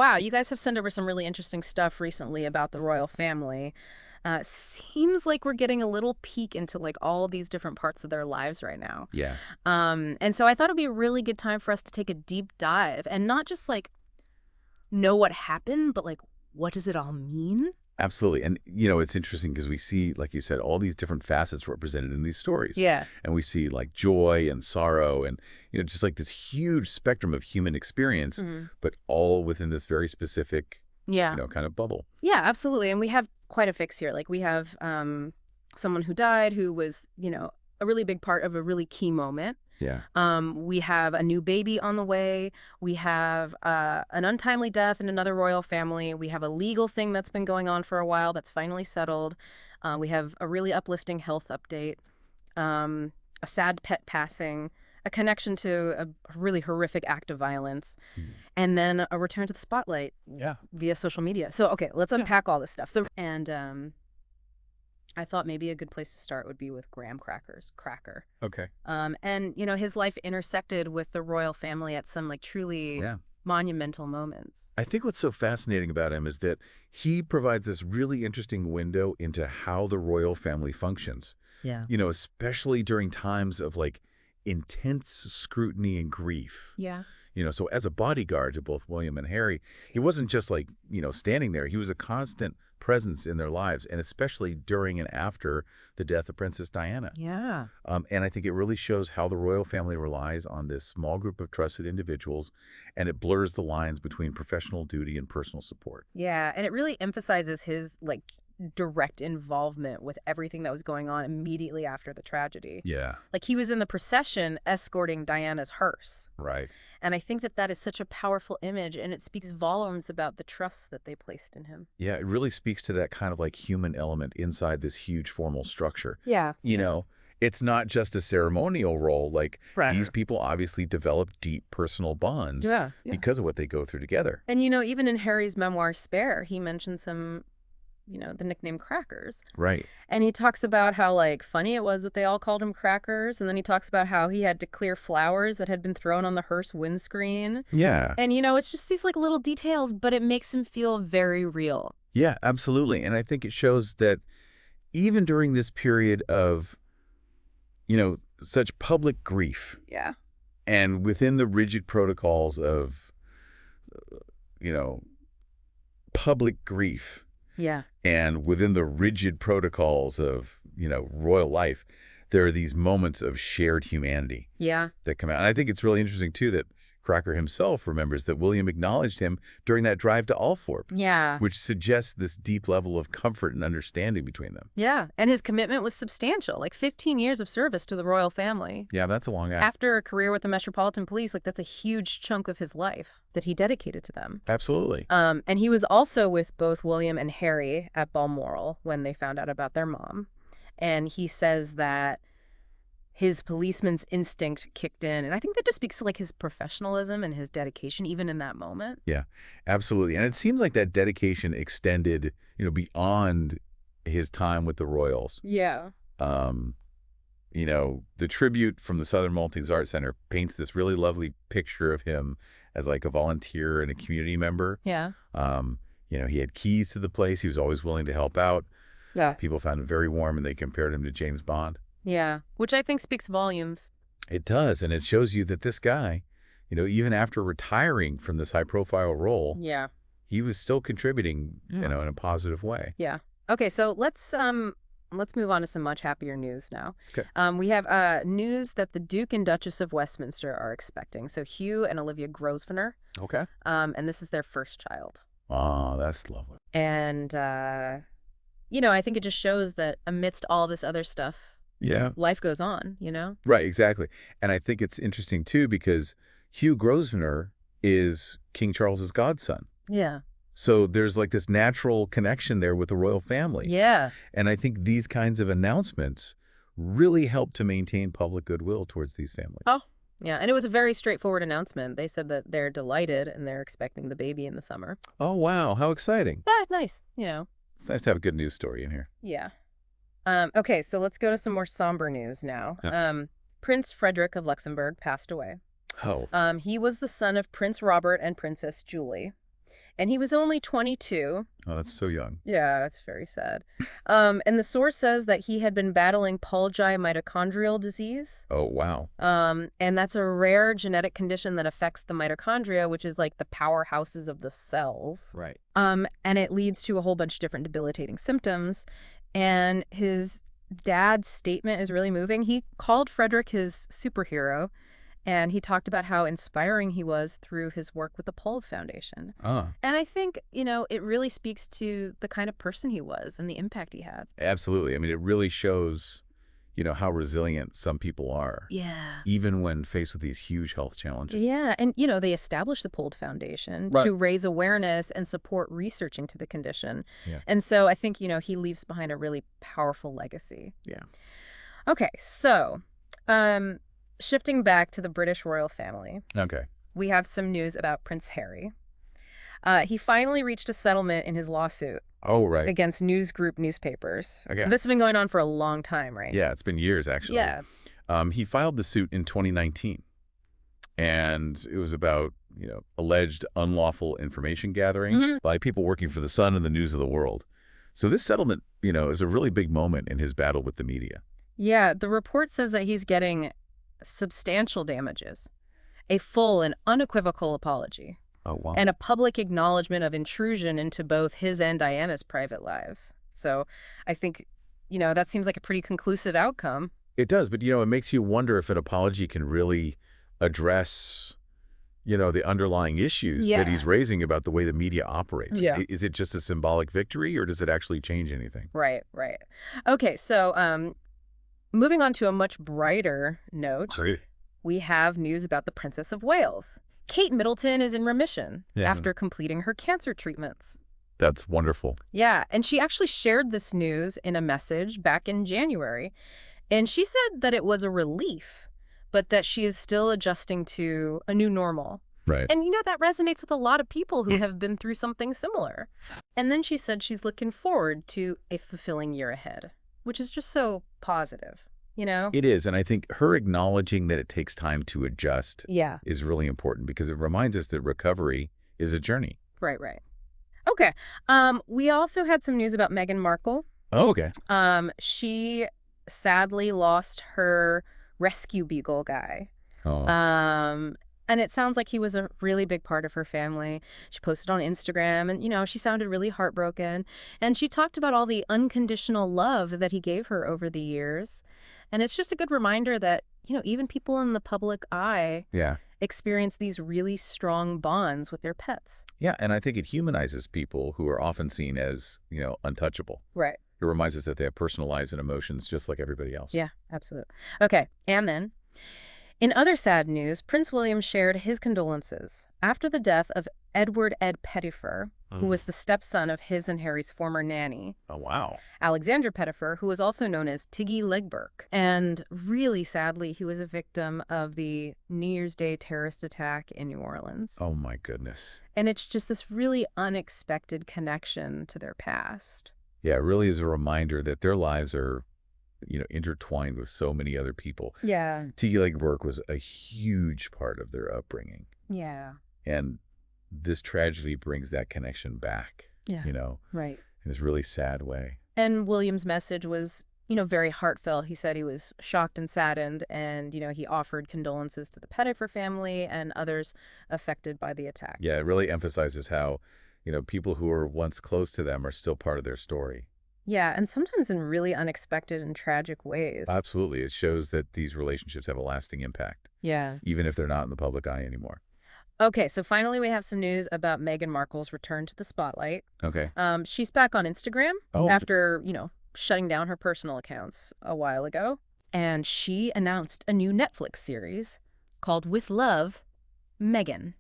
wow, you guys have sent over some really interesting stuff recently about the royal family. Seems like we're getting a little peek into like all these different parts of their lives right now. Yeah. And so I thought it'd be a really good time for us to take a deep dive and not just like know what happened, but like what does it all mean? Absolutely. And, it's interesting because we see, like you said, all these different facets represented in these stories. Yeah. And we see like joy and sorrow and, just like this huge spectrum of human experience, but all within this very specific, Yeah. kind of bubble. Yeah, absolutely. And we have quite a fix here. Like we have someone who died who was, a really big part of a really key moment. Yeah. We have a new baby on the way. We have an untimely death in another royal family. We have a legal thing that's been going on for a while that's finally settled. We have a really uplifting health update, a sad pet passing, a connection to a really horrific act of violence, and then a return to the spotlight via social media. So, okay, let's unpack all this stuff. And I thought maybe a good place to start would be with Graham Cracker. Okay. And, his life intersected with the royal family at some like truly monumental moments. I think what's so fascinating about him is that he provides this really interesting window into how the royal family functions. Yeah. Especially during times of like intense scrutiny and grief. Yeah. So as a bodyguard to both William and Harry, he wasn't just like, standing there. He was a constant presence in their lives, and especially during and after the death of Princess Diana. Yeah. And I think it really shows how the royal family relies on this small group of trusted individuals, and it blurs the lines between professional duty and personal support. Yeah. And it really emphasizes his like direct involvement with everything that was going on immediately after the tragedy. Yeah. Like he was in the procession escorting Diana's hearse. Right. And I think that that is such a powerful image, and it speaks volumes about the trust that they placed in him. Yeah, it really speaks to that kind of like human element inside this huge formal structure. Yeah. It's not just a ceremonial role. Like Right. these people obviously develop deep personal bonds because of what they go through together. And, even in Harry's memoir, Spare, he mentions him, the nickname Crackers. Right. And he talks about how, like, funny it was that they all called him Crackers. And then he talks about how he had to clear flowers that had been thrown on the hearse windscreen. Yeah. And, it's just these, like, little details, but it makes him feel very real. Yeah, absolutely. And I think it shows that even during this period of, such public grief. Yeah. And within the rigid protocols of, public grief. Yeah. And within the rigid protocols of, royal life, there are these moments of shared humanity that come out. And I think it's really interesting, too, that Cracker himself remembers that William acknowledged him during that drive to Althorpe. Yeah. Which suggests this deep level of comfort and understanding between them. Yeah. And his commitment was substantial, like 15 years of service to the royal family. Yeah, that's a long act. After a career with the Metropolitan Police, like that's a huge chunk of his life that he dedicated to them. Absolutely. And he was also with both William and Harry at Balmoral when they found out about their mom. And he says that his policeman's instinct kicked in. And I think that just speaks to like his professionalism and his dedication, even in that moment. Yeah, absolutely. And it seems like that dedication extended, beyond his time with the Royals. Yeah. The tribute from the Southern Maltese Art Center paints this really lovely picture of him as like a volunteer and a community member. Yeah. He had keys to the place. He was always willing to help out. Yeah. People found him very warm, and they compared him to James Bond. Yeah, which I think speaks volumes. It does, and it shows you that this guy, even after retiring from this high-profile role, he was still contributing, in a positive way. Yeah. Okay, so let's move on to some much happier news now. Okay. We have news that the Duke and Duchess of Westminster are expecting. So Hugh and Olivia Grosvenor. Okay. And this is their first child. Oh, that's lovely. And, I think it just shows that amidst all this other stuff, life goes on, Right, exactly. And I think it's interesting, too, because Hugh Grosvenor is King Charles's godson. Yeah. So there's like this natural connection there with the royal family. Yeah. And I think these kinds of announcements really help to maintain public goodwill towards these families. Oh, yeah. And it was a very straightforward announcement. They said that they're delighted and they're expecting the baby in the summer. Oh, wow. How exciting. Yeah, nice. It's nice to have a good news story in here. Yeah. Okay, so let's go to some more somber news now. Yeah. Prince Frederick of Luxembourg passed away. Oh. He was the son of Prince Robert and Princess Julie. And he was only 22. Oh, that's so young. Yeah, that's very sad. And the source says that he had been battling Pulgi mitochondrial disease. Oh, wow. And that's a rare genetic condition that affects the mitochondria, which is like the powerhouses of the cells. Right. And it leads to a whole bunch of different debilitating symptoms. And his dad's statement is really moving. He called Frederick his superhero, and he talked about how inspiring he was through his work with the Pulv Foundation. And I think, it really speaks to the kind of person he was and the impact he had. Absolutely. I mean, it really shows, how resilient some people are. Yeah. Even when faced with these huge health challenges. Yeah. And, they established the Pulv Foundation to raise awareness and support research into the condition. Yeah. And so I think, he leaves behind a really powerful legacy. Yeah. Okay. So, shifting back to the British royal family. Okay. We have some news about Prince Harry. He finally reached a settlement in his lawsuit. Oh, right. Against News Group newspapers. Okay. This has been going on for a long time, right? Yeah, it's been years, actually. Yeah. He filed the suit in 2019, and it was about, alleged unlawful information gathering by people working for The Sun and the News of the World. So this settlement, is a really big moment in his battle with the media. Yeah, the report says that he's getting substantial damages, a full and unequivocal apology. Oh, wow. And a public acknowledgement of intrusion into both his and Diana's private lives. So I think, that seems like a pretty conclusive outcome. It does, but, it makes you wonder if an apology can really address, the underlying issues that he's raising about the way the media operates. Yeah. Is it just a symbolic victory, or does it actually change anything? Right. Okay, so moving on to a much brighter note, we have news about the Princess of Wales. Kate Middleton is in remission after completing her cancer treatments. That's wonderful. Yeah, and she actually shared this news in a message back in January. And she said that it was a relief, but that she is still adjusting to a new normal. Right. And, that resonates with a lot of people who have been through something similar. And then she said she's looking forward to a fulfilling year ahead, which is just so positive. It is, and I think her acknowledging that it takes time to adjust is really important because it reminds us that recovery is a journey. Right. Okay. We also had some news about Meghan Markle. Oh, okay. She sadly lost her rescue beagle guy. Oh. And it sounds like he was a really big part of her family. She posted on Instagram and, she sounded really heartbroken. And she talked about all the unconditional love that he gave her over the years. And it's just a good reminder that, even people in the public eye experience these really strong bonds with their pets. Yeah, and I think it humanizes people who are often seen as, untouchable. Right. It reminds us that they have personal lives and emotions just like everybody else. Yeah, absolutely. Okay, and then, in other sad news, Prince William shared his condolences after the death of Edward Ed Pettifer, who was the stepson of his and Harry's former nanny. Oh, wow. Alexander Pettifer, who was also known as Tiggy Legburk. And really sadly, he was a victim of the New Year's Day terrorist attack in New Orleans. Oh, my goodness. And it's just this really unexpected connection to their past. Yeah, it really is a reminder that their lives are, intertwined with so many other people. Yeah. Tiggy Legburk was a huge part of their upbringing. Yeah. And this tragedy brings that connection back, Right. in this really sad way. And William's message was, very heartfelt. He said he was shocked and saddened, and, he offered condolences to the Pettifer family and others affected by the attack. Yeah, it really emphasizes how, people who were once close to them are still part of their story. Yeah, and sometimes in really unexpected and tragic ways. Absolutely. It shows that these relationships have a lasting impact. Yeah. Even if they're not in the public eye anymore. Okay, so finally we have some news about Meghan Markle's return to the spotlight. Okay. She's back on Instagram after, shutting down her personal accounts a while ago. And she announced a new Netflix series called With Love, Meghan.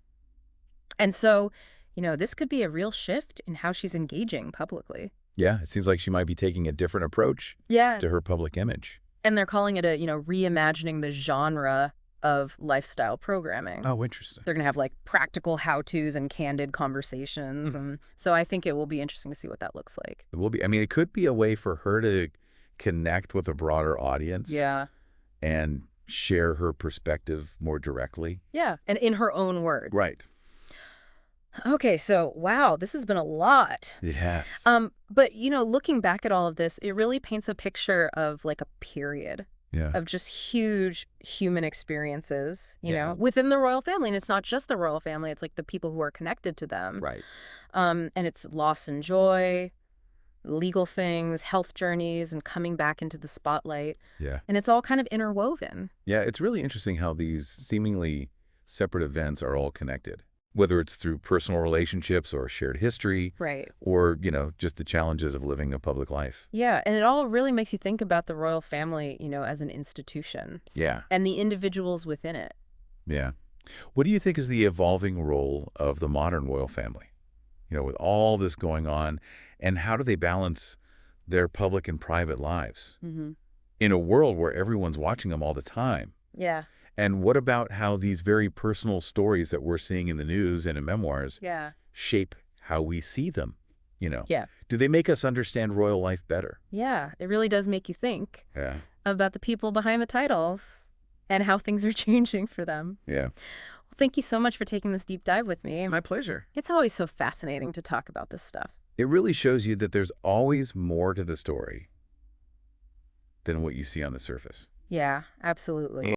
And so, this could be a real shift in how she's engaging publicly. Yeah, it seems like she might be taking a different approach to her public image. And they're calling it a, reimagining the genre of lifestyle programming. Oh, interesting. They're going to have like practical how-tos and candid conversations. And so I think it will be interesting to see what that looks like. It will be. I mean, it could be a way for her to connect with a broader audience. Yeah. And share her perspective more directly. Yeah. And in her own words. Right. Okay, so wow, this has been a lot. It has. But looking back at all of this, it really paints a picture of like a period Yeah. of just huge human experiences, Yeah. within the royal family. And it's not just the royal family, it's like the people who are connected to them. Right. And it's loss and joy, legal things, health journeys, and coming back into the spotlight. Yeah. And it's all kind of interwoven. Yeah, it's really interesting how these seemingly separate events are all connected, whether it's through personal relationships or shared history, Right. or, just the challenges of living a public life. Yeah, and it all really makes you think about the royal family, as an institution Yeah. and the individuals within it. Yeah. What do you think is the evolving role of the modern royal family? With all this going on, and how do they balance their public and private lives Hmm. in a world where everyone's watching them all the time? Yeah. And what about how these very personal stories that we're seeing in the news and in memoirs Yeah. shape how we see them? Yeah. Do they make us understand royal life better? Yeah. It really does make you think Yeah. about the people behind the titles and how things are changing for them. Yeah. Well, thank you so much for taking this deep dive with me. My pleasure. It's always so fascinating to talk about this stuff. It really shows you that there's always more to the story than what you see on the surface. Yeah, absolutely.